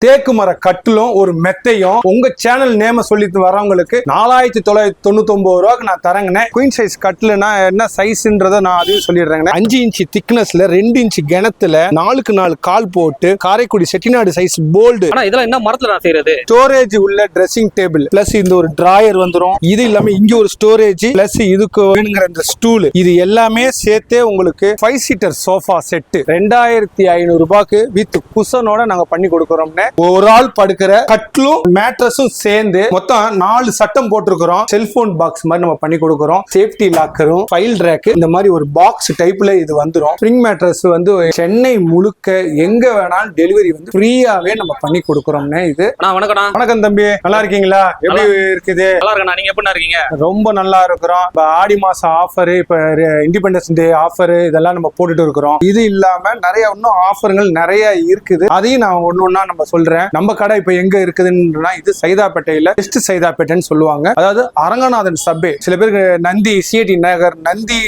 தேக்கு மர கட்டிலும் ஒரு மெத்தையும் உங்க சேனல் நேம சொல்லிட்டு வரவங்களுக்கு 4999 ரூபாய்க்கு நான் தரேங்கண்ணே. குயின் சைஸ் கட்டில்னா என்ன சைஸ்ன்றத நான் அதையும் சொல்லிடுறேங்கண்ணே. 5 இன்ச்சு திக்னஸ்ல 2 இன்ச்சு கிணத்துல 4க்கு 4 கால் போட்டு காரைக்குடி செட்டிநாடு சைஸ் போல்டு. இதெல்லாம் என்ன மரத்துல நான் செய்யறது? ஸ்டோரேஜ் உள்ள ட்ரெஸ்ஸிங் டேபிள் பிளஸ் இந்த ஒரு டிராயர் வந்துடும். இது இல்லாம இங்க ஒரு ஸ்டோரேஜ் பிளஸ் இதுக்கு வேணுங்கிற இந்த ஸ்டூல், இது எல்லாமே சேர்த்தே உங்களுக்கு 5 சீட்டர் சோஃபா செட்டு 2500 ரூபாய்க்கு வித் குஷனோட நாங்க பண்ணி கொடுக்குறோம்னே. ஒரு ஆள் படுக்கிற கட்லும் மேட்ரஸும் சேர்ந்து மொத்தம் 4 சட்டம் போட்டிருக்கிறோம். செல்போன் பாக்ஸ் மாதிரி நம்ம பண்ணி கொடுக்குறோம். சேஃப்டி லாக்கரும் ஃபைல் ரேக் இந்த மாதிரி ஒரு பாக்ஸ் டைப்ல இது வந்துடும். ஸ்ப்ரிங் மேட்ரஸ் வந்து சென்னை முழுக்க எங்க வேணாலும் டெலிவரி வந்து ஃப்ரீயாவே நம்ம பண்ணி கொடுக்குறோம்னே. இது வணக்கம் தம்பி, நல்லா இருக்கீங்களா? எப்படி இருக்குது? நல்லா இருக்கா? நீங்க எப்படி இருக்கீங்க? ரொம்ப நல்லா இருக்கிறோம். இப்ப ஆடி மாசம் ஆஃபர், இப்ப இண்டிபெண்டன்ஸ் டே ஆஃபர் இதெல்லாம் நம்ம போட்டுட்டு இருக்கிறோம். இது இல்லாம நிறைய இன்னும் ஆஃபர்கள் நிறைய இருக்குது. அதையும் நான் ஒன்னொன்னா நம்ம சொல்றேன். நம்ம கடை இப்ப எங்க இருக்குதுன்னா இது சைதாப்பேட்டையில வெஸ்ட் சைதாப்பேட்டைன்னு சொல்லுவாங்க. அதாவது அரங்கநாதன் சபே. சில பேருக்கு நந்தி சிஐடி நகர் நந்தி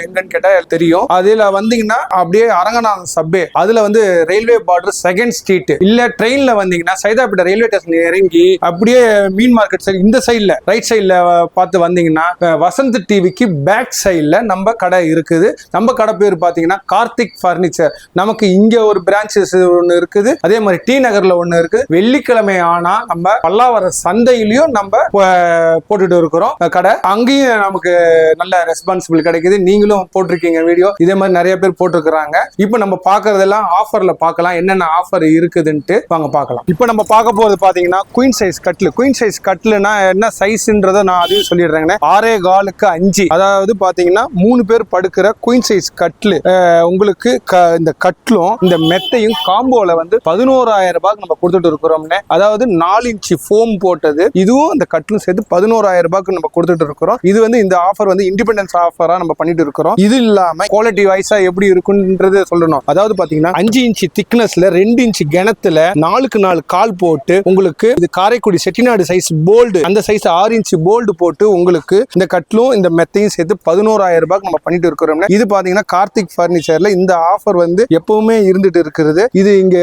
எங்கன்னு கேட்டா தெரியும். அதுல வந்தீங்கன்னா அப்படியே அரங்கநாதன் சபே, அதுல வந்து ரயில்வே பார்டர் 2nd ஸ்ட்ரீட். இல்ல ட்ரெயின்ல வந்தீங்கன்னா சைதாப்பேட்டை ரயில்வே ஸ்டேஷன் இறங்கி அப்படியே மீன் மார்க்கெட் சைடு இந்த சைட்ல ரைட் சைட்ல பார்த்து வந்தீங்கன்னா வசந்த் டிவிக்கு பேக் சைட்ல நம்ம கடை இருக்குது. நம்ம கடை பேர் பாத்தீங்கன்னா கார்த்திக் பர்னிச்சர். நமக்கு இங்க ஒரு பிரான்ச்சஸ் ஒன்னு இருக்குது. அதே மாதிரி டி நகர்ல ஒன்னு இருக்கு. வெள்ளிக்கிழமை ஆனா நம்ம பல்லாவர சந்தையிலயும் நம்ம போட்டுட்டு இருக்கிறோம் கடை. அங்கேயும் நமக்கு நல்ல ரெஸ்பான்சிபிள் கிடைக்குது. நீங்களும் போட்டிருக்கீங்க வீடியோ, இதே மாதிரி நிறைய பேர் போட்டிருக்கிறாங்க. இப்ப நம்ம பாக்குறதெல்லாம் ஆஃபர்ல பார்க்கலாம், என்னென்ன ஆஃபர் இருக்குதுன்ட்டு வாங்க பார்க்கலாம். இப்ப நம்ம பார்க்க போறது பாத்தீங்கன்னா குயின் சைஸ் கட்டில். குயின் சைஸ் கட்டில்னா என்ன சைஸ்ன்றத நான் அதையும் சொல்லிடுறேங்க. 6.25 5, அதாவது பாத்தீங்கன்னா 3 பேர் படுக்கிற குயின் சைஸ் கட்டில் உங்களுக்கு இந்த கட்டிலும் இந்த மெத்தையும் காம்போல வந்து 11,000 ரூபாய்க்கு நம்ம கொடுத்துட்டு இருக்கிறோம்னே. அதாவது 4 இன்ச்சு ஃபோம் போட்டது, இதுவும் இந்த கட்டிலும் சேர்த்து 11,000 ரூபாய்க்கு நம்ம கொடுத்துட்டு இருக்கிறோம். இது வந்து இந்த ஆஃபர் வந்து இண்டிபெண்டன்ஸ் ஆஃபரா நம்ம பண்ணிட்டு இருக்கிறோம். இது இல்லாம குவாலிட்டி வைஸா எப்படி இருக்குன்றது சொல்லணும். அதாவது பாத்தீங்கன்னா 5 இன்ச்சு திக்னஸ்ல 2 இன்ச்சு கிணத்துல 4க்கு 4 கால் போட்டு உங்களுக்கு இது காரைக்குடி செட்டிநாடு சைஸ் போல்டு, அந்த சைஸ் 6 இன்ச்சு போல்டு போட்டு உங்களுக்கு இந்த கட்டிலும் இந்த மெத்தையும் சேர்த்து 11,000 ரூபாய்க்கு நம்ம பண்ணிட்டு இருக்கிறோம். இது பாத்தீங்கன்னா கார்த்திக் பர்னிச்சர்ல இந்த ஆஃபர் வந்து எப்பவுமே இருந்துட்டு இருக்கிறது. இது இங்க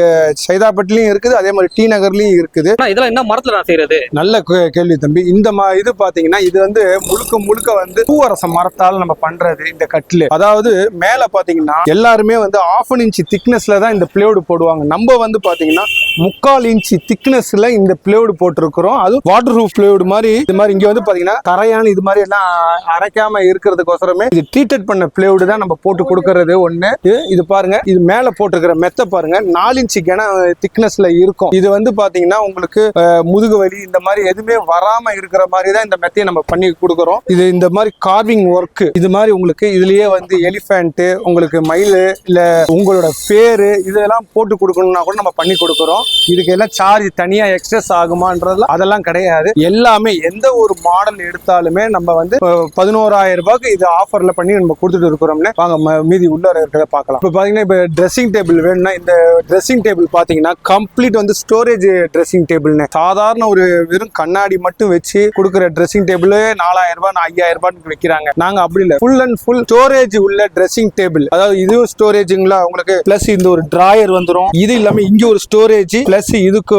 சைதாப்பேட்லயும் இருக்குது, அதே மாதிரி டி நகர்லயும் இருக்குது. இதெல்லாம் என்ன மரத்துல நான் செய்யறது? நல்ல கேள்வி தம்பி. இந்த இது பாத்தீங்கன்னா இது வந்து முழுக்க வந்து பூவரச மரத்தால நம்ம பண்றது இந்த கட்டில். அதாவது மேல பாத்தீங்கன்னா எல்லாருமே வந்து 1/2 இன்ச்சு திக்னஸ்ல தான் இந்த பிளேவுட் போடுவாங்க. நம்ம வந்து பாத்தீங்கன்னா 3/4 இன்ச்சு திக்னஸ்ல இந்த பிளேவுட் போட்டிருக்கிறோம். அது வாட்டர் ப்ரூஃப் பிளேவுட் மாதிரி. இது மாதிரி இங்க வந்து பாத்தீங்கன்னா கரையான இது மாதிரி எல்லாம் அரைக்காம இருக்கிறதுக்கோசரமே இது ட்ரீட்டட் பண்ண பிளேவுட் தான் நம்ம போட்டு கொடுக்கறது ஒண்ணு. இது பாருங்க, இது மேல போட்டிருக்கிற மெத்த பாருங்க 4 இன்ச்சு திக்னஸ்ல இருக்கும். இது வந்து பாத்தீங்கன்னா உங்களுக்கு முதுகு வலி இந்த மாதிரி எதுவுமே வராம இருக்கிற மாதிரி தான் இந்த மெத்தையை நம்ம பண்ணி கொடுக்குறோம். இது இந்த மாதிரி கார்விங் ஒர்க், இது மாதிரி உங்களுக்கு இதுலயே வந்து எலிஃபென்ட், உங்களுக்கு மயில், இல்ல உங்களோட பேரு இதெல்லாம் போட்டு கொடுக்கணும்னா கூட நம்ம பண்ணி கொடுக்குறோம். இதுக்கு எல்லாம் சார்ஜ் தனியா எக்ஸ்ட்ரஸ் ஆகுமான்றது அதெல்லாம் கிடையாது. எல்லாமே எந்த ஒரு மாடல் எடுத்தாலுமே நம்ம வந்து 11,000 ரூபாய்க்கு இது ஆஃபர்ல பண்ணி நம்ம கொடுத்துட்டு இருக்கிறோம்னு வாங்க மீதி உள்ள இருக்கிறத பார்க்கலாம். இப்ப பாத்தீங்கன்னா இப்ப ட்ரெஸ்ஸிங் டேபிள் வேணும்னா இந்த ட்ரெஸ்ஸிங் டேபிள் பாத்தீங்கன்னா கம்ப்ளீட் வந்து ஸ்டோரேஜ் ட்ரெஸ்ஸிங் டேபிள்னு. சாதாரண ஒரு வெறும் கண்ணாடி மட்டும் வச்சு கொடுக்குற ட்ரெஸ்ஸிங் டேபிள் 4,000 ரூபாய் 5,000 ரூபாய்க்கு வைக்கிறாங்க. நாங்க அப்படி இல்லை, ஃபுல் அண்ட் ஃபுல் ஸ்டோரேஜ் உள்ள ட்ரெஸ்ஸிங் டேபிள். அதாவது இதுவும் ஸ்டோரேஜுங்களா உங்களுக்கு, பிளஸ் இந்த ஒரு டிராயர் வந்துடும். இது இல்லாம இங்க ஒரு ஸ்டோரேஜ் பிளஸ் இதுக்கு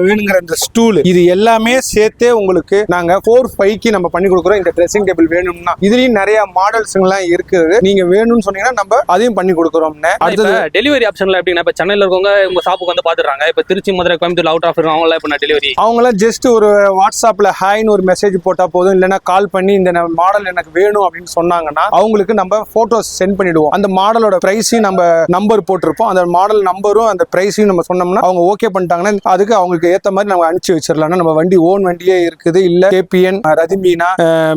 வேணுங்கிற இந்த ஸ்டூல், இது எல்லாமே சேர்த்தே உங்களுக்கு நாங்க 4,500 நம்ம பண்ணி கொடுக்குறோம். இந்த ட்ரெஸ்ஸிங் டேபிள் வேணும்னா இதுலயும் நிறைய மாடல்ஸ் எல்லாம் இருக்குது. நீங்க வேணும்னு சொன்னீங்கன்னா நம்ம அதையும் பண்ணி கொடுக்குறோம். அடுத்தது டெலிவரி ஆப்ஷன்ல எப்படின்னா, இப்ப சென்னையில இருக்கவங்க உங்க ஷாப்புக்கு வந்து பாத்துறாங்க. இப்ப திருச்சி, மதுரை, கோயம்புத்தூர் அவுட் ஆஃப் அவங்க இப்ப டெலிவரி அவங்களாம் ஜஸ்ட் ஒரு வாட்ஸ்அப்ல ஹாய்னு ஒரு மெசேஜ் போட்டா போதும், இல்லைன்னா கால் பண்ணி இந்த மாடல் எனக்கு வேணும் அப்படின்னு சொன்னாங்கன்னா அவங்களுக்கு நம்ம போட்டோஸ் சென்ட் பண்ணிடுவோம். அந்த மாடலோட பிரைஸையும் நம்ம நம்பர் போட்டிருப்போம். அந்த மாடல் நம்பரும் அந்த பிரைஸையும் நம்ம சொன்னோம்னா அவங்க ஓகே பண்ணிட்டாங்கன்னா அதுக்கு அவங்களுக்கு ஏத்த மாதிரி நம்ம அனுப்பிச்சு வச்சிடலாம். நம்ம வண்டி ஓன் வண்டியே இருக்குது. இல்ல கேபிஎன், ரதிமீனா,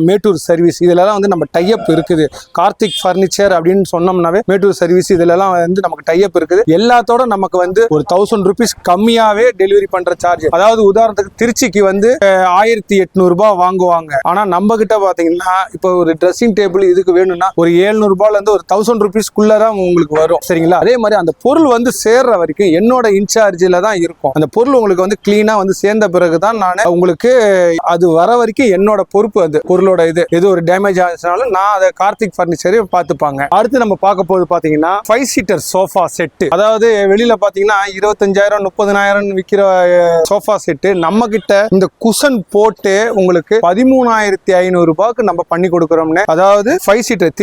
மேட்டூர் சர்வீஸ் இதெல்லாம் வந்து நம்ம டைப் இருக்குது. கார்த்திக் பர்னிச்சர் அப்படின்னு சொன்னோம்னாவே மேட்டூர் சர்வீஸ் இதெல்லாம் வந்து நமக்கு டைப் இருக்குது. எல்லாத்தோட நமக்கு வந்து ஒரு 1000 ரூபீஸ் கம்மியாவே டெலிவரி பண்ற சார்ஜ். அதாவது உதாரணத்துக்கு திருச்சிக்கு வந்து 1800 ரூபாய் வாங்குவாங்க. ஆனா நம்ம கிட்ட பாத்தீங்கன்னா இப்போ ஒரு ட்ரெஸ்ஸிங் டேபிள் இதுக்கு வேணும்னா ஒரு 700 ரூபாய்ல இருந்து ஒரு 1000 ரூபீஸ்க்குள்ளதான் உங்களுக்கு வரும். சரிங்களா? அதே மாதிரி அந்த பொருள் வந்து சேர்ற வரைக்கும் என்னோட இன்சார்ஜில தான் இருக்கும். அந்த பொருள் உங்களுக்கு வந்து கிளீனா வந்து சேர்ந்த பிறகுதான் நான் உங்களுக்கு அது வர வரைக்கும் என்னோட பொறுப்பு. அது பொருளோட இது ஒரு டேமேஜ் ஆச்சுனாலும் நான் அதை கார்த்திக் பர்னிச்சரை பார்த்துப்பாங்க. அடுத்து நம்ம பார்க்க போது பாத்தீங்கன்னா 5 சீட்டர் சோஃபா செட். அதாவது வெளியில பாத்தீங்கன்னா 25,000 30,000 15,000 விற்கிற சோஃபா செட்டு நம்ம கிட்ட இந்த குஷன் போட்டு உங்களுக்கு 13,500 ரூபாய்க்கு நம்ம பண்ணி கொடுக்குறோம்னு. அதாவது 5 சீட்டர்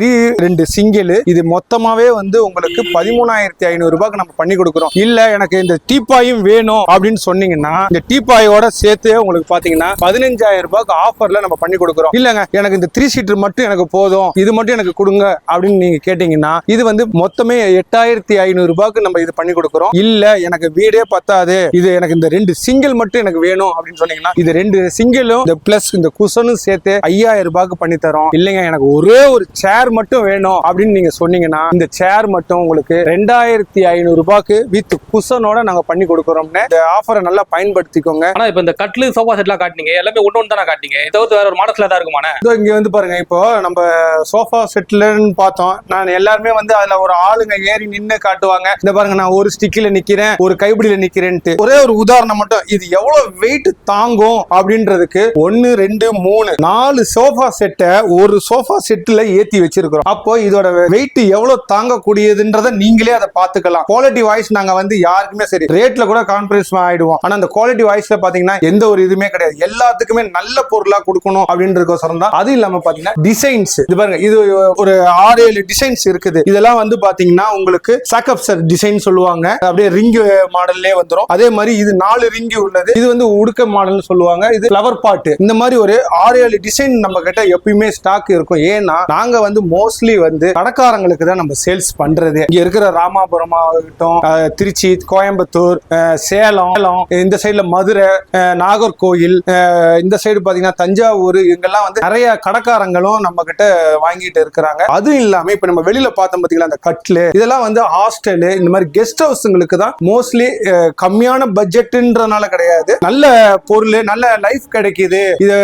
2 சிங்கிள் இது மொத்தமாவே வந்து உங்களுக்கு 13,500 ரூபாய்க்கு நம்ம பண்ணி கொடுக்குறோம். இல்ல எனக்கு இந்த டீப்பாயும் வேணும் அப்படின்னு சொன்னீங்கன்னா இந்த டீப்பாயோட சேர்த்து உங்களுக்கு பாத்தீங்கன்னா 15,000 ரூபாய்க்கு ஆஃபர்ல நம்ம பண்ணி கொடுக்குறோம். இல்லங்க எனக்கு இந்த 3 சீட்டர் மட்டும் எனக்கு போதும், இது மட்டும் எனக்கு கொடுங்க அப்படின்னு நீங்க கேட்டீங்கன்னா இது வந்து மொத்தமே 8,500 ரூபாய்க்கு நம்ம இது பண்ணி கொடுக்குறோம். இல்ல எனக்கு வீடே பத்தாது, இது எனக்கு இந்த 2 சிங்கிள் மட்டும் எனக்கு வேணும் அப்படின்னு சொன்னீங்கன்னா இது 2 சிங்கிளும் இந்த பிளஸ் இந்த குஷனும் சேர்த்து 5,000 ரூபாய்க்கு பண்ணி தரோம். இல்லைங்க எனக்கு ஒரே ஒரு சேர் மட்டும் வேணும் அப்படின்னு நீங்க சொன்னீங்கன்னா இந்த சேர் மட்டும் உங்களுக்கு 2,500 ரூபாய்க்கு வித் குஷனோட நாங்க பண்ணி கொடுக்குறோம்னு. இந்த ஆஃபரை நல்லா பயன்படுத்திக்கோங்க. ஆனா இப்ப இந்த கட்லு சோஃபா செட்லாம் காட்டினீங்க, எல்லாமே ஒண்ணு தானே காட்டிங்க, இதாவது வேற ஒரு மாடல்ஸ்ல தான் இருக்குமானே? இங்க வந்து பாருங்க, இப்போ நம்ம சோஃபா செட்லன்னு பார்த்தோம். நான் எல்லாருமே வந்து அதுல ஒரு ஆளுங்க ஏறி நின்னு காட்டுவாங்க. இந்த பாருங்க நான் ஒரு ஸ்டிக்கில நிக்கிறேன், ஒரு கைப்பிடியில நிக்கிறேன்ட்டு. ஒரே ஒரு உதாரணம் மட்டும், இது எவ்வளவு வெயிட் தாங்கும் அப்படின்றதுக்கு 1 2 3 4 சோஃபா செட்டை ஒரு சோஃபா செட்ல ஏத்தி வச்சிருக்கிறோம். அப்போ இதோட வெயிட் எவ்வளவு தாங்கக்கூடியதுன்றத நீங்களே அதை பார்த்துக்கலாம். குவாலிட்டி வாய்ஸ் நாங்க வந்து யாருக்குமே சரி ரேட்ல கூட கான்ஃபரன்ஸ் ஆயிடுவோம். ஆனா அந்த குவாலிட்டி வாய்ஸ்ல பாத்தீங்கன்னா எந்த ஒரு இதுவுமே கிடையாது. எல்லாத்துக்குமே நல்ல பொருளா கொடுக்கணும் அப்படின்றதுக்கோசரம் தான். அது இல்லாம பாத்தீங்கன்னா டிசைன்ஸ், இது பாருங்க இது ஒரு 6-7 டிசைன்ஸ் இருக்குது. இதெல்லாம் வந்து பாத்தீங்கன்னா உங்களுக்கு சாக்கப்சர் டிசைன் சொல்லுவாங்க, அப்படியே ரிங் மாடல்லே வந்துரும். அதே மாதிரி இது 4 ரிங் உள்ளது, இது வந்து உடுக்க மாடல் சொல்லுவாங்க, இது ஃப்ளவர் பாட். இந்த மாதிரி ஒரு 6-7 டிசைன் நம்ம கிட்ட எப்பயுமே ஸ்டாக் இருக்கும். ஏன்னா நாங்க வந்து மோஸ்ட்லி வந்து கடைக்காரங்களுக்கு தான் நம்ம சேல்ஸ் பண்றது. இங்க இருக்கிற ராமாபுரம் ஆகட்டும், திருச்சி, கோயம்புத்தூர், சேலம், இந்த சைடுல மதுரை, நாகர்கோயில், இந்த சைடு பாத்தீங்கன்னா தஞ்சாவூர், இங்கெல்லாம் வந்து நிறைய கடைக்காரங்களும் நம்ம கிட்ட வாங்கிட்டு இருக்கிறாங்க. அதுவும் இல்லாம இப்ப நம்ம வெளியில பார்த்தோம் பாத்தீங்களா அந்த கட்லு, இதெல்லாம் வந்து ஹாஸ்டல் இந்த மாதிரி கெஸ்ட் ஹவுஸ்ங்களுக்கு தான் மோஸ்ட்லி. கம்மியான பட்ஜெட்ன்றனால கிடையாது, நல்ல பொருள் நல்ல லைஃப் கிடைக்குது, இது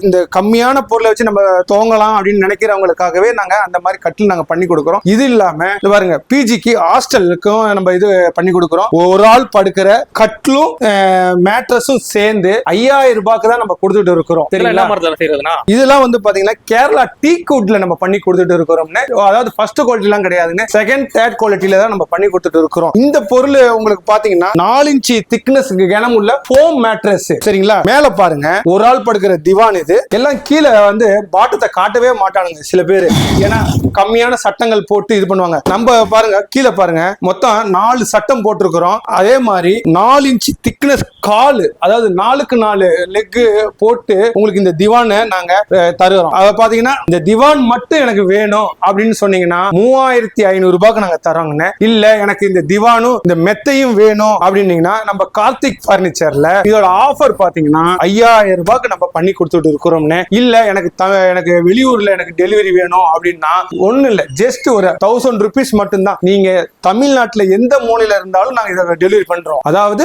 இந்த கம்மியான பொருளை வச்சு நம்ம தோங்கலாம் அப்படின்னு நினைக்கிறவங்களுக்காகவே நாங்க அந்த மாதிரி கட்டில் நாங்க பண்ணி கொடுக்குறோம். இது இல்லாம பாருங்க பிஜிக்கு ஹாஸ்டலுக்கும் நம்ம இது பண்ணி கொடுக்குறோம். ஒரு ஆள் படுக்கிற கட்லும் மேட்ரஸும் சேர்ந்து 5,000 ரூபாய்க்கு தான் நம்ம கொடுத்துட்டு இருக்கிறோம். இதெல்லாம் வந்து பாத்தீங்கன்னா கேரளா டீக் வுட்ல நம்ம பண்ணி கொடுத்துட்டு இருக்கிறோம்னு. அதாவது ஃபர்ஸ்ட் குவாலிட்டி எல்லாம் கிடையாதுங்க, செகண்ட் தேர்ட் குவாலிட்டில தான் நம்ம பண்ணி கொடுத்துட்டு இருக்கிறோம். இந்த பொருள் உங்களுக்கு பாத்தீங்கன்னா 4 இன்ச் திக்னஸ் கனம் உள்ள ஃபோம் மேட்ரஸ். சரிங்களா, மேல பாருங்க ஒரு ஆள் படுக்கிற திவான். இது எல்லாம் கீழே வந்து பாட்டத்தை காட்டவே மாட்டானுங்க சில பேர், ஏன்னா கம்மியான சட்டங்கள் போட்டு இது பண்ணுவாங்க. நம்ம பாருங்க கீழே பாருங்க மொத்தம் 4 சட்டம் போட்டிருக்கிறோம். அதே மாதிரி 4 இன்ச் திக்னஸ் கால், அதாவது 4க்கு 4 லெக் போட்டு உங்களுக்கு இந்த திவானை நாங்க தருகிறோம். அதை பாத்தீங்கன்னா இந்த திவான் மட்டும் எனக்கு வேணும் அப்படின்னு சொன்னீங்கன்னா 3,500 ரூபாய்க்கு நாங்க தரோங்க. இல்ல எனக்கு இந்த திவானும் இந்த மெத்தையும் வேணும் அப்படின்னீங்கன்னா நம்ம கார்த்திக் பர்னிச்சர்ல இதோட ஆஃபர் பாத்தீங்கன்னா 5,000 ரூபாய்க்கு நம்ம பண்ணி கொடுத்துட்டு இருக்கிறோம்னு. இல்ல எனக்கு வெளியூர்ல எனக்கு டெலிவரி வேணும் அப்படின்னா ஒண்ணு இல்ல, ஜஸ்ட் ஒரு 1,000 rupees மட்டும்தான். நீங்க தமிழ்நாட்டுல எந்த மூலையில இருந்தாலும் நாங்க இதை டெலிவரி பண்றோம். அதாவது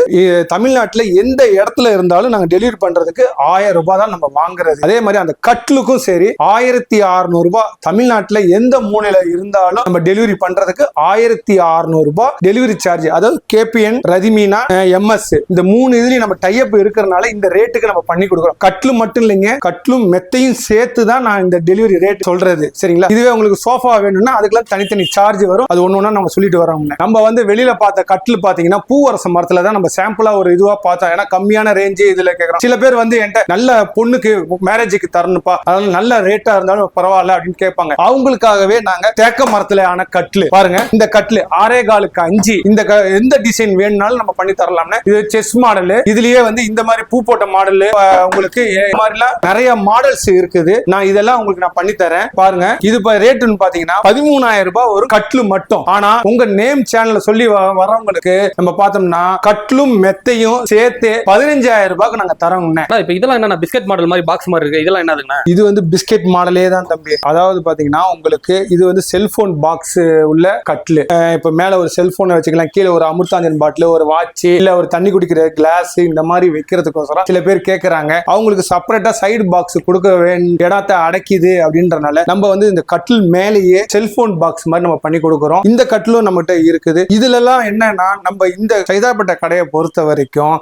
தமிழ்நாட்டுல எந்த இடத்துல இருந்தாலும் நாங்க டெலிவரி பண்றதுக்கு 1,000 ரூபாய் தான் நம்ம வாங்குறது. அதே மாதிரி அந்த கட்லுக்கும் சரி 1,600 ரூபாய். தமிழ்நாட்டுல எந்த மூலையில இருந்தாலும் நம்ம டெலிவரி பண்றதுக்கு 1,600 ரூபாய் டெலிவரி சார்ஜ். அதாவது கேபிஎன், ரதிமீனா, எம்எஸ் இந்த 3 இதுலயும் நம்ம டைப் இருக்கிறனால இந்த ரேட்டுக்கு நம்ம பண்ணி கொடுக்குறோம். கட்லு மட்டும் இல்லைங்க, கட்லும் மெத்தையும் சேர்த்து தான் நான் இந்த டெலிவரி ரேட் சொல்றது. சரிங்களா, இதுவே உங்களுக்கு சோஃபா வேணும்னா அதுக்கெல்லாம் தனித்தனி சார்ஜ் வரும். அது ஒண்ணு நம்ம சொல்லிட்டு வரோம். நம்ம வந்து வெளியில பார்த்த கட்லு பாத்தீங்கன்னா பூவரச மரத்துல தான் நம்ம சாம்பிளா ஒரு இதுவா பார்த்தோம். ஏன்னா கம்மியான ரேஞ்சு இதுல கேட்கறோம். சில பேர் வந்து என்கிட்ட நல்ல பொண்ணுக்கு மேரேஜுக்கு தரணுப்பா, அதனால நல்ல ரேட்டா இருந்தாலும் பரவாயில்ல அப்படின்னு கேட்பாங்க. அவங்களுக்காகவே நாங்க தேக்க மரத்துல ஆன கட்லு பாருங்க. இந்த கட்லு 6.25க்கு 5 இந்த எந்த டிசைன் வேணும்னாலும் நம்ம பண்ணி தரலாம்னு. இது செஸ் மாடல், இதுலயே வந்து இந்த மாதிரி பூ போட்ட மாடல் உங்களுக்கு மாதிரிலாம் நிறைய மாடல்ஸ் இருக்குது. நான் இதெல்லாம் உங்களுக்கு நான் பண்ணி தரேன் பாருங்க. இது ரேட்டுன்னு பாத்தீங்கன்னா 13,000 ரூபாய் ஒரு கட்லு மட்டும். ஆனா உங்க நேம் சேனல்ல சொல்லி வரவங்களுக்கு நம்ம பார்த்தோம்னா கட்லும் மெத்தையும் சேர்த்து 15,000 ரூபாய்க்கு நாங்க தரோங்க. இப்ப இதெல்லாம் என்ன பிஸ்கட் மாடல் மாதிரி பாக்ஸ் மாதிரி இருக்கு, இதெல்லாம் என்னதுன்னா? இது வந்து பிஸ்கட் மாடலே தான் தம்பி. அதாவது பாத்தீங்கன்னா உங்களுக்கு இது வந்து செல்போன் பாக்ஸ் உள்ள கட்லு. இப்ப மேல ஒரு செல்போனை வச்சுக்கலாம், கீழே ஒரு அமிர்தாஞ்சன் பாட்டில், ஒரு வாட்ச், இல்ல ஒரு தண்ணி குடிக்கிற கிளாஸ் இந்த மாதிரி வைக்கிறதுக்கோசரம் சில பேர் கேட்கறாங்க. அவங்களுக்கு செப்பரேட்டா சைடு பாக்ஸ் கொடுக்க வேண்டிய இடத்தை அடைக்குது அப்படின்றனால நம்ம வந்து இந்த கட்டில் மேலேயே செல்போன் பாக்ஸ் மாதிரி நம்ம பண்ணி கொடுக்குறோம். இந்த கட்டிலும் நம்மகிட்ட இருக்குது. இதுல எல்லாம் என்னன்னா நம்ம இந்த சைதாப்பேட்டை கடையை பொறுத்த வரைக்கும்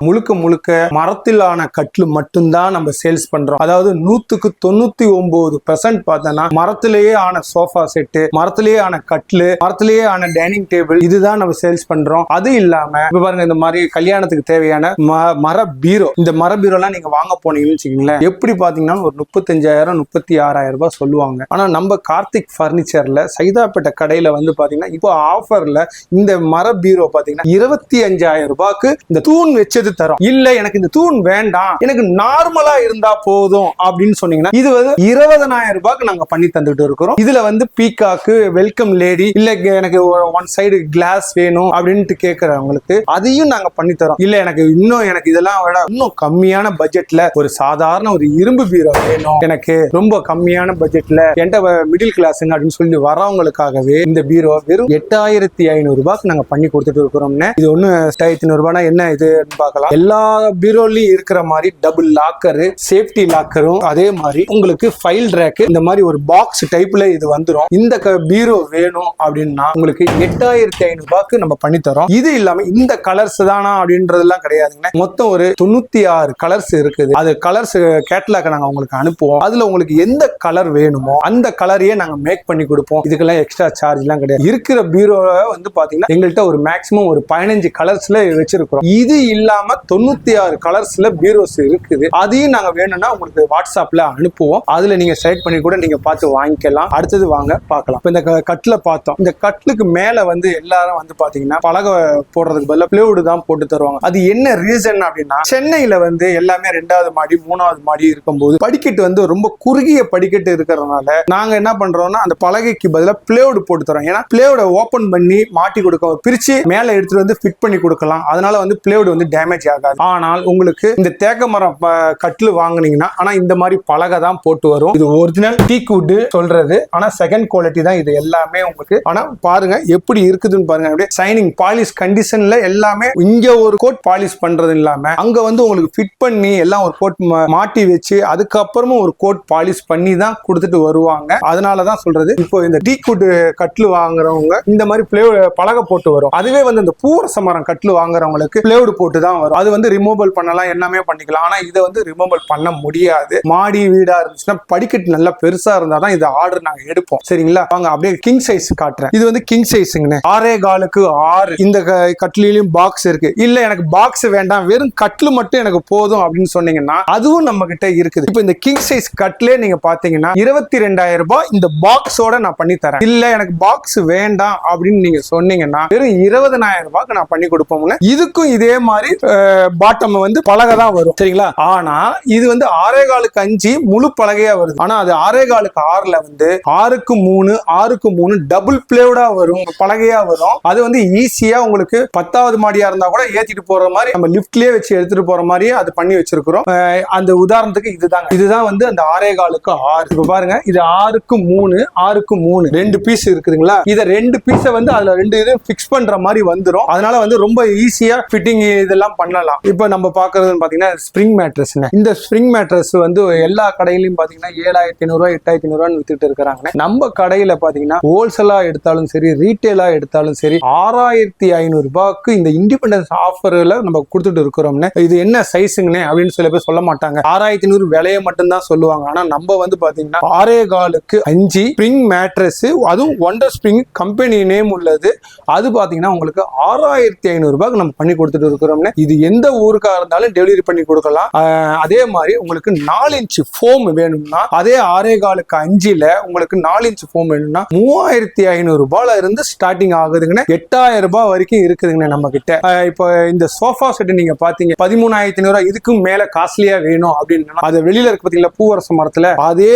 முழுக்க மரத்திலான கட்டில் மட்டும்தான் நம்ம சேல்ஸ் பண்றோம். அதாவது 100க்கு 99% பார்த்தோன்னா மரத்திலேயே ஆன சோஃபா செட்டு, மரத்திலேயே ஆன கட்டில், மரத்திலேயே ஆன டைனிங் டேபிள், இதுதான் நம்ம சேல்ஸ் பண்றோம். அது இல்லாம இப்ப பாருங்க இந்த மாதிரி மாதிரி கல்யாணத்துக்கு தேவையான மர பீரோ, இந்த மர பீரோலாம் நீங்க வாங்க போனீங்கன்னு வச்சுக்கீங்களேன், எப்படி பாத்தீங்கன்னா ஒரு 35,000 36,000 ரூபாய் சொல்லுவாங்க. ஆனா நம்ம கார்த்திக் பர்னிச்சர்ல சைதாப்பேட்டை கடையில வந்து பாத்தீங்கன்னா இப்போ ஆஃபர்ல இந்த மர பீரோ பாத்தீங்கன்னா 25,000 ரூபாய்க்கு இந்த தூண் வச்சது தரும். இல்ல எனக்கு இந்த தூண் வேண்டாம், எனக்கு நார்மலா இருந்தா போதும் அப்படின்னு சொன்னீங்கன்னா இது வந்து 20,000 ரூபாய்க்கு நாங்க பண்ணி தந்துட்டு இருக்கிறோம். இதுல வந்து பீகாக்கு, வெல்கம் லேடி, இல்ல எனக்கு ஒன் சைடு கிளாஸ் வேணும் அப்படின்ட்டு கேட்கறவங்களுக்கு அதையும் நாங்க பண்ணி தரோம். இல்ல எனக்கு இதெல்லாம் விட இன்னும் கம்மியான பட்ஜெட்ல ஒரு சாதாரண ஒரு இரும்பு பீரோ வேணும், எனக்கு ரொம்ப கம்மியான பட்ஜெட்ல என்கிட்ட மிடில் கிளாஸ்ங்க அப்படின்னு சொல்லி வரவங்களுக்காகவே இந்த பீரோ வெறும் 8,500 ரூபாய்க்கு நாங்க பண்ணி கொடுத்துட்டு இருக்கிறோம்னு. இது ஒண்ணு 8,500 ரூபாய்னா என்ன இதுன்னு பார்க்கலாம். எல்லா பீரோலயும் இருக்கிற மாதிரி டபுள் லாக்கரு, சேஃப்டி லாக்கரும், அதே மாதிரி உங்களுக்கு ஃபைல் ரேக்கு, இந்த மாதிரி ஒரு பாக்ஸ் டைப்ல இது வந்துடும். இந்த பீரோ வேணும் அப்படின்னா உங்களுக்கு 8,500 ரூபாய்க்கு நம்ம பண்ணி தரோம். இது இல்லாம இந்த கலர்ஸ் தானா அப்படின்றதெல்லாம் கிடையாதுங்க. மொத்தம் ஒரு 96 கலர்ஸ் இருக்குது. அது கலர்ஸ் கேட்டலாக் நாங்க உங்களுக்கு அனுப்புவோம். அதுல உங்களுக்கு எந்த கலர் வேணுமோ அந்த கலரையே நாங்க மேக் பண்ணி கொடுப்போம். இதுக்கெல்லாம் எக்ஸ்ட்ரா சார்ஜ் எல்லாம் கிடையாது. இருக்கிற பீரோவை வந்து பாத்தீங்கன்னா எங்கள்கிட்ட ஒரு மேக்ஸிமம் ஒரு 15 கலர்ஸ்ல வச்சிருக்கிறோம். இது இல்லாம 96 கலர்ஸ்ல பீரோஸ் இருக்குது. அதையும் நாங்க வேணும்னா உங்களுக்கு வாட்ஸ்அப்ல அனுப்புவோம். அதுல நீங்க செலக்ட் பண்ணி கூட நீங்க பார்த்து வாங்கிக்கலாம். அடுத்தது வாங்க பார்க்கலாம். இப்ப இந்த கட்ல பார்த்தோம். இந்த கட்லுக்கு மேல வந்து எல்லாரும் வந்து பாத்தீங்கன்னா பலகை போடுறதுக்கு பதிலா பிளேவுட் தான் போட்டு தருவாங்க. அது என்ன ரீசன் அப்படின்னா சென்னையில வந்து எல்லாமே 2வது மாடி 3வது மாடி இருக்கும்போது படிக்கட்டு வந்து ரொம்ப குறுகிய படிக்கட்டு இருக்கிறதுனால நாங்க என்ன பண்றோம்னா அந்த பலகைக்கு பதிலா பிளேவுட் போட்டு தரோம். ஏன்னா பிளேவுட ஓபன் பண்ணி மாட்டி கொடுக்க பிரிச்சு மேல எடுத்துட்டு வந்து ஃபிட் பண்ணி கொடுக்கலாம். அதனால வந்து பிளேவுட் வந்து டேமேஜ் ஆகாது. ஆனால் உங்களுக்கு இந்த தேக்க மரம் கட்லு வாங்குனீங்கன்னா ஆனா இந்த மாதிரி பலகை தான் போட்டு வரும். இது ஒரிஜினல் டீக் வுட் சொல்றது, ஆனா செகண்ட் குவாலிட்டி தான் இது எல்லாமே உங்களுக்கு. ஆனா பாருங்க எப்படி இருக்குதுன்னு பாருங்க. அப்படியே ஷைனிங் பாலிஷ் கண்டிஷன்ல எல்லாமே. இங்க ஒரு கோட் பாலிஷ் பண்றது இல்லாம அங்க வந்து உங்களுக்கு ஃபிட் பண்ணி எல்லாம் ஒரு கோட் மாட்டி வச்சு அதுக்கப்புறமும் ஒரு கோட் பாலிஷ் பண்ணி தான் கொடுத்துட்டு வருவாங்க. அதனாலதான் சொல்றது இப்போ இந்த டீக் வுட் கட்லு வாங்குறவங்க இந்த மாதிரி பலகை போட்டு வரும். அதுவே வந்து இந்த பூவரச மரம் கட்லு வாங்குறவங்களுக்கு பிளேவுட் போட்டு தான் வரும். அது வந்து ரிமூவல் பண்ணலாம், எல்லாமே பண்ணிக்கலாம். ஆனா இதை வந்து ரிமூவல் பண்ண முடியாது. மாடி வீடா இருந்துச்சுன்னா படிக்கட்டு நல்லா பெருசா இருந்தாதான் இது ஆர்டர் நாங்க எடுப்போம். சரிங்களா? வாங்க அப்படியே கிங் சைஸ் காட்டுறேன். இது வந்து கிங் சைஸ்ங்க. 6.25க்கு 6. இந்த கட்லிலையும் பாக்ஸ் இருக்கு. இல்ல எனக்கு பாக்ஸ் வேண்டாம், வெறும் கட்லு மட்டும் எனக்கு போதும் அப்படின்னு சொன்னீங்கன்னா அதுவும் நம்ம கிட்ட இருக்குது. இப்போ இந்த கிங் சைஸ் கட்லே நீங்க பாத்தீங்கன்னா 22,000 ரூபாய் இந்த பாக்ஸோட நான் பண்ணி தரேன். இல்ல எனக்கு பாக்ஸ் வேண்டாம் அப்படின்னு நீங்க சொன்னீங்கன்னா வெறும் 20,000 ரூபாய்க்கு நான் பண்ணி கொடுப்போம்ல. இதுக்கும் இதே மாதிரி பாட்டம் வந்து பலகை தான் வரும். சரிங்களா? ஆனா இது வந்து 6.25க்கு 5 முழு பலகையா வருது. ஆனா அது 6.25க்கு 6ல வந்து 6க்கு 3 6க்கு 3 டபுள் பிளேவுடா வரும், பலகையா வரும். அது வந்து ஈஸியா உங்களுக்கு 10வது மாடியா இருந்தா கூட ஏத்திட்டு போற மாதிரி நம்ம லிப்ட்லயே வச்சு எடுத்துட்டு போற மாதிரியே அது பண்ணி வச்சிருக்கிறோம். அந்த உதாரணத்துக்கு இதுதான் வந்து அந்த 6.25க்கு 6. இப்ப பாருங்க, இது 6க்கு 3 6க்கு 3 2 பீஸ் இருக்குதுங்களா? இத 2 பீஸை வந்து அதுல 2 இது பிக்ஸ் பண்ற மாதிரி வந்துரும். அதனால வந்து ரொம்ப ஈஸியா ஃபிட்டிங் இதெல்லாம் பண்ணலாம். இப்ப நம்ம பாக்குறதுன்னு பாத்தீங்கன்னா ஸ்ப்ரிங் மேட்ரஸ். இந்த ஸ்ப்ரிங் மேட்ரஸ் வந்து எல்லா கடையிலயும் பாத்தீங்கன்னா 7,500 ரூபாய் 8,500 ரூபாய் வித்துட்டு இருக்காங்க. நம்ம கடையில பாத்தீங்கன்னா ஹோல்சேலா எடுத்தாலும் சரி, ரீட்டைலா எடுத்தாலும் சரி 6,500 ரூபாய்க்கு இந்த இண்டிபெண்டன்ஸ் ஆஃபர்ல நம்ம கொடுத்துட்டு இருக்கிறோம்னு. இது என்ன சைஸுங்கன்னு அப்படின்னு சில பேர் சொல்ல மாட்டாங்க. 6,500 விலையை மட்டும் தான் சொல்லுவாங்க. ஆனா நம்ம வந்து பாத்தீங்கன்னா 6.25க்கு 5 ஸ்ப்ரிங் மேட்ரஸ், அதுவும் ஒண்டர் ஸ்ப்ரிங் கம்பெனி நேம் உள்ளது. அது பாத்தீங்கன்னா உங்களுக்கு 6,500 ரூபாய்க்கு நம்ம பண்ணி கொடுத்துட்டு இருக்கிறோம்னு. இது எந்த ஊருக்கா இருந்தாலும் டெலிவரி பண்ணி கொடுக்கலாம். அதே மாதிரி உங்களுக்கு 4 இன்ச் ஃபோம் வேணும்னா அதே 6.25க்கு 5ல உங்களுக்கு 4 இன்ச் ஃபோம் வேணும்னா 3,500 ரூபாயில இருந்து ஸ்டார்டிங் ஆகுதுங்க. 8,000 ரூபாய் வரைக்கும் இருக்குதுங்க நம்ம கிட்ட. இப்போ இந்த சோஃபா செட் நீங்க பாத்தீங்க 13,500 இதுக்கும் மேல காஸ்ட்லியா வேணும் அப்படின்னா அது வெளியில இருக்கு பாத்தீங்களா பூவரச மரத்துல, அதே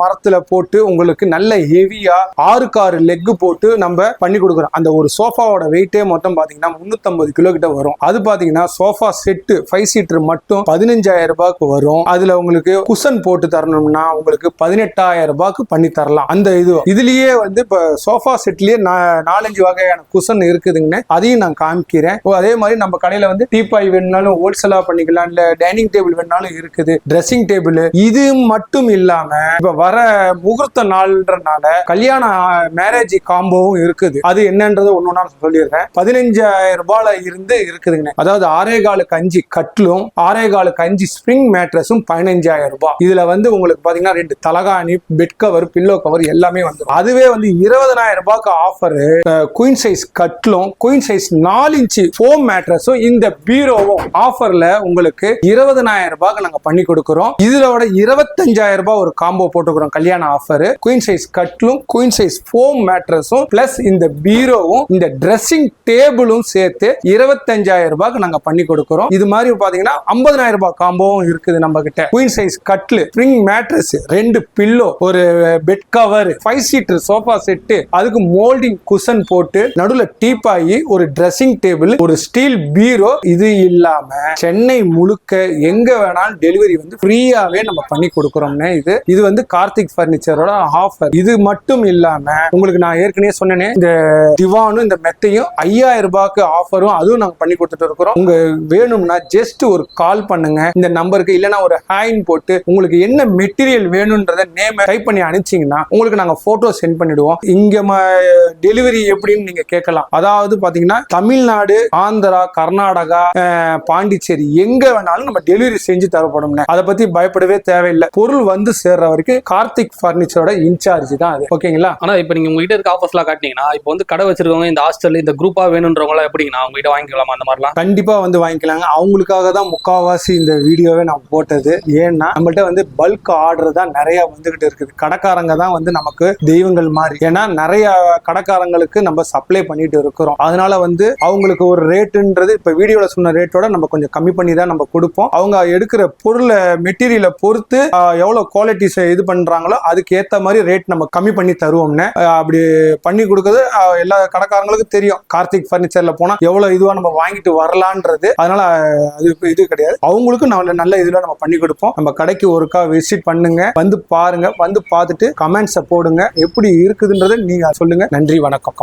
மரத்துல போட்டு உங்களுக்கு நல்ல ஹெவியா 6க்கு 6 லெக் போட்டு நம்ம பண்ணி கொடுக்குறோம். அந்த ஒரு சோஃபாவோட வெயிட்டே மொத்தம் பாத்தீங்கன்னா 350 கிலோ கிட்ட வரும். அது பாத்தீங்கன்னா சோஃபா செட் 5 சீட்டர் மட்டும் 15,000 ரூபாய்க்கு வரும். அதுல உங்களுக்கு குஷன் போட்டு தரணும்னா உங்களுக்கு 18,000 ரூபாய்க்கு பண்ணி தரலாம். அந்த இதுலயே வந்து இப்ப சோஃபா செட்லயே 4-5 வகையான குஷன் இருக்குதுங்க. அதையும் நான் காமிக்கிறேன். அதே மாதிரி நம்ம கடையில வந்து டீபாய் வேணும்னாலும் ஹோல்சேலா பண்ணிக்கலாம், இல்ல டைனிங் டேபிள் வேணும்னாலும் இருக்குது, ட்ரெஸ்ஸிங் டேபிள். இது மட்டும் இல்லாம இப்ப வர முகூர்த்த நாள்ன்றனால கல்யாண மேரேஜ் காம்போவும் இருக்குது. அது என்னன்றது ஒன்னொன்னா சொல்லிடுறேன். 15,000 ரூபாயில இருந்து இருக்குதுங்க. அதாவது 6.25க்கு 5 கட்லும் 6.25க்கு 5 ஸ்ப்ரிங் மேட்ரஸும் 15,000 ரூபாய். இதுல வந்து உங்களுக்கு பாத்தீங்கன்னா 2 தலகாணி, பெட் கவர், பில்லோ கவர் எல்லாமே வந்து அதுவே வந்து 20,000 ரூபாய்க்கு ஆஃபர். குயின் சைஸ் கட்லும் குயின் சைஸ் 4 இன்ச் ஃபோம் மேட்ரஸும் இந்த பீரோவும் ஆஃபர்ல உங்களுக்கு 20,000 ரூபாய்க்கு நாங்க பண்ணி கொடுக்கிறோம். இதோட 25,000 ரூபாய் ஒரு காம்போ போட்டுக்கிறோம் கல்யாண ஆஃபர். குயின் சைஸ் கட்லும் குயின் சைஸ் ஃபோம் மேட்ரஸும் பிளஸ் இந்த பீரோவும் இந்த ட்ரெஸ்ஸிங் டேபிளும் சேர்த்து 25,000 ரூபாய்க்கு நாங்க பண்ணி கொடுக்கிறோம். இது மாதிரி பாத்தீங்கன்னா 50,000 ரூபாய் காம்போவும் இருக்குது நம்ம கிட்ட. குயின் சைஸ் கட்லு, ஸ்ப்ரிங் மேட்ரஸ், 2 பில்லோ, ஒரு bed cover, 5 seater sofa set, அதுக்கு மோல்டிங் குஷன் போட்டு நடுவுல டீப்பாயி, ஒரு ட்ரெஸ்ஸிங் டேபிள், ஒரு ஸ்டீல் பீரோ. இது இல்லாம சென்னை முழுக்க எங்க வேணாலும் டெலிவரி வந்து ஃப்ரீயாவே நம்ம பண்ணி கொடுக்கறோம்னே. இது வந்து கார்த்திக் பர்னிச்சரோட ஆஃபர். இது மட்டும் இல்லாம உங்களுக்கு நான் ஏற்கனவே சொன்னேனே, இந்த திவானும் இந்த மெத்தையும் 5,000 ரூபாய்க்கு ஆஃபரும் அதுவும் நாங்க பண்ணி கொடுத்துட்டு இருக்கிறோம். உங்க வேணும்னா ஜஸ்ட் ஒரு கால் பண்ணுங்க இந்த நம்பருக்கு, இல்லைன்னா ஒரு ஹாயின் போட்டு உங்களுக்கு என்ன மெட்டீரியல் வேணும்ன்றத நேம் டைப் பண்ணி அனுப்பிச்சீங்கன்னா உங்களுக்கு நாங்க போட்டோ சென்ட் பண்ணிடுவோம். இங்க டெலிவரி எப்படின்னு நீங்க கேட்கலாம். அதாவது பாத்தீங்கன்னா தமிழ்நாடு, ஆந்திரா, கர்நாடகா, பாண்டிச்சேரி எங்க வேணாலும் நம்ம டெலிவரி செஞ்சு தரப்படும். அதை பத்தி பயப்படவே தேவையில்லை. பொருள் வந்து சேர்ற வரைக்கும் கார்த்திக் பர்னிச்சரோட இன்சார்ஜ் தான் அது. ஓகேங்களா? ஆனா இப்ப நீங்க உங்ககிட்ட இருக்க ஆஃபர்ஸ்லாம் காட்டினீங்கன்னா இப்போ வந்து கடை வச்சிருக்கவங்க இந்த ஹாஸ்டல் இந்த குரூப்பா வேணும்ன்றவங்க எப்படின்னா உங்ககிட்ட வாங்கிக்கலாமா? அந்த மாதிரிலாம் கண்டிப்பா வந்து வாங்கிக்கலாங்க. அவங்களுக்காக தான் முக்காவாசி இந்த வீடியோவே நான் போட்டது. ஏன்னா நம்மள்ட்ட வந்து பல்க் ஆர்டர் தான் நிறைய வந்துகிட்டு இருக்குது. கடைக்காரங்க தான் வந்து நமக்கு தெய்வங்கள் மாதிரி. ஏன்னா நிறைய கடைக்காரங்களுக்கு நம்ம சப்ளை பண்ணிட்டு இருக்கிறோம். அதனால வந்து அவங்களுக்கு ஒரு ரேட்டுன்றது இப்ப வீடியோல சொன்ன ரேட்டோட நம்ம கொஞ்சம் கம்மி பண்ணி தான் நம்ம கொடுப்போம். அவங்க எடுக்கிற பொருளை மெட்டீரியலை பொறுத்து எவ்வளவு குவாலிட்டிஸ் இது பண்றாங்களோ அதுக்கு ஏத்த மாதிரி ரேட் நம்ம கம்மி பண்ணி தருவோம்னு. அப்படி பண்ணி கொடுக்குறது எல்லா கடைக்காரங்களுக்கும் தெரியும். கார்த்திக் பர்னிச்சர்ல போனா எவ்வளவு இதுவா நம்ம வாங்கிட்டு வரலான்றது. அதனால அது இது கிடையாது. அவங்களுக்கும் நல்ல இதுல நம்ம பண்ணி கொடுப்போம். நம்ம கடைக்கு ஒருக்கா விசிட் பண்ணுங்க, வந்து பாருங்க, வந்து பார்த்துட்டு கமெண்ட்ஸை போடுங்க, எப்படி இருக்குதுன்றதை நீங்க சொல்லுங்க. நன்றி, வணக்கம்.